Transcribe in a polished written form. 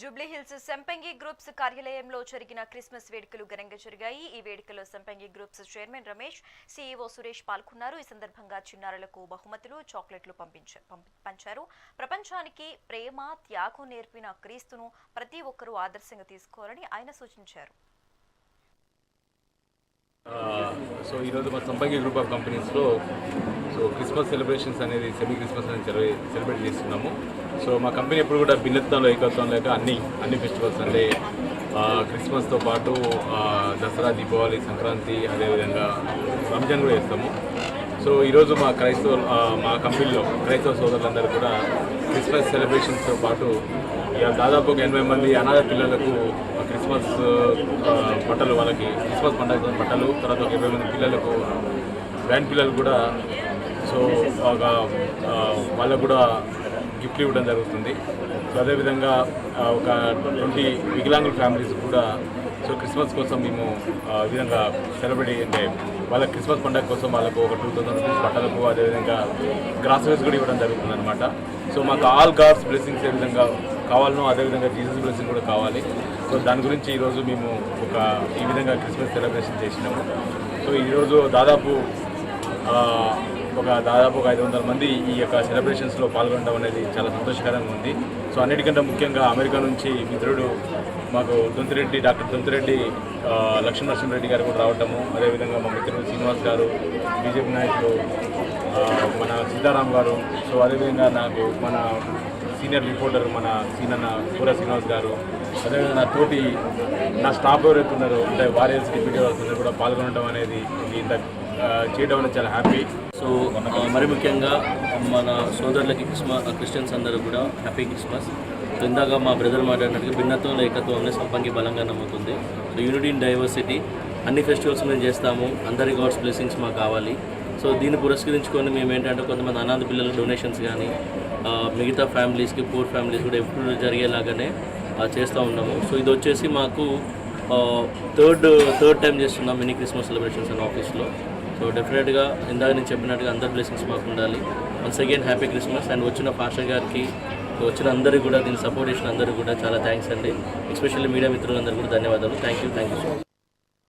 Jubilee hills సంపంగి groups కార్యాలయంలో జరిగిన క్రిస్మస్ వేడుకలు ఘనంగా జరిగాయి. ఈ వేడుకలో సంపంగి groups chairman Ramesh, CEO Suresh పాల్గొన్నారు. ఈ సందర్భంగా చిన్నారులకు బహుమతులు, చాక్లెట్లు పంచారు. ప్రపంచానికి ప్రేమ, త్యాగం నేర్పిన క్రీస్తును ప్రతి ఒక్కరూ ఆదర్శంగా తీసుకోవాలని ఆయన సూచించారు. సో ఈరోజు మా సంపంగి గ్రూప్ ఆఫ్ కంపెనీస్లో క్రిస్మస్ సెలబ్రేషన్స్ అనేది సెమీ క్రిస్మస్ అనేది సెలబ్రేట్ చేస్తున్నాము. సో మా కంపెనీ ఎప్పుడు కూడా భిన్నత్వంలో ఏకత్వం లేక అన్ని ఫెస్టివల్స్ అంటే క్రిస్మస్తో పాటు దసరా, దీపావళి, సంక్రాంతి, అదేవిధంగా రంజాన్ కూడా చేస్తాము. సో ఈరోజు మా కంపెనీలో క్రైస్తవ సోదరులందరూ కూడా క్రిస్మస్ సెలబ్రేషన్స్తో పాటు దాదాపు 80 మంది అనాథ పిల్లలకు క్రిస్మస్ బట్టలు, వాళ్ళకి క్రిస్మస్ పండుగ బట్టలు, తర్వాత 20 మంది పిల్లలకు వ్యాన్ పిల్లలు కూడా సో వాళ్ళకు కూడా గిఫ్ట్లు ఇవ్వడం జరుగుతుంది. సో అదేవిధంగా ఒక 20 వికలాంగుల ఫ్యామిలీస్ కూడా సో క్రిస్మస్ కోసం మేము ఈ విధంగా సెలబ్రేట్ అంటే వాళ్ళ క్రిస్మస్ పండుగ కోసం వాళ్ళకు ఒక 2000 రూపీస్ బట్టలకు, అదేవిధంగా గ్రాసరీస్ కూడా ఇవ్వడం జరుగుతుంది అనమాట. సో మాకు ఆల్ గాడ్స్ బ్లెస్సింగ్స్ ఏ విధంగా కావాలనో అదేవిధంగా జీసస్ బ్లెస్సింగ్ కూడా కావాలి. సో దాని గురించి ఈరోజు మేము ఈ విధంగా క్రిస్మస్ సెలబ్రేషన్ చేసినాము. సో ఈరోజు దాదాపు ఒక 500 మంది ఈ యొక్క సెలబ్రేషన్స్లో పాల్గొనడం అనేది చాలా సంతోషకరంగా ఉంది. సో అన్నిటికంటే ముఖ్యంగా అమెరికా నుంచి మిత్రుడు మాకు డాక్టర్ దొంతిరెడ్డి లక్ష్మీనరసింహారెడ్డి గారు కూడా రావటము, అదేవిధంగా మా మిత్రుడు శ్రీనివాస్ గారు, బీజేపీ నాయకులు మన సీతారాం గారు, సో అదేవిధంగా నాకు మన సీనియర్ రిపోర్టర్ మన పూర శ్రీనివాస్ గారు, అదేవిధంగా నా స్టాఫ్ ఎవరైతే ఉన్నారో అంటే వారియర్స్ డిప్యూటీ వాళ్ళందరూ కూడా పాల్గొనడం అనేది ఇంత చేయడం అనేది చాలా హ్యాపీ. సో మరి ముఖ్యంగా మన సోదరులకి క్రిస్టియన్స్ అందరూ కూడా హ్యాపీ క్రిస్మస్. సో ఇందాక మా బ్రదర్ మాట్లాడినట్టుగా భిన్నత్వంలో ఏకత్వంలో సంపంగి బలంగా నమ్ముతుంది. సో యూనిటీ ఇన్ డైవర్సిటీ, అన్ని ఫెస్టివల్స్ మేము చేస్తాము, అందరి గాడ్స్ బ్లెస్సింగ్స్ మాకు కావాలి. సో దీన్ని పురస్కరించుకొని మేము ఏంటంటే కొంతమంది అనాథ పిల్లల డొనేషన్స్ కానీ మిగతా ఫ్యామిలీస్కి, పూర్ ఫ్యామిలీస్ కూడా ఎప్పుడు జరిగేలాగానే చేస్తూ ఉన్నాము. సో ఇది వచ్చేసి మాకు థర్డ్ టైం చేస్తున్నాం మినీ క్రిస్మస్ సెలబ్రేషన్స్ అనే ఆఫీస్లో. సో డెఫినెట్గా ఇందాక నేను చెప్పినట్టుగా అందరి బ్లెస్సింగ్స్ మాకు ఉండాలి. Once again happy Christmas. And వచ్చిన పాస్టర్ గారికి, వచ్చిన అందరికీ కూడా, దీన్ని సపోర్ట్ చేసిన అందరికీ కూడా చాలా థ్యాంక్స్ అండి. ఎస్పెషల్లీ మీడియా మిత్రులందరూ కూడా ధన్యవాదాలు. Thank you so much.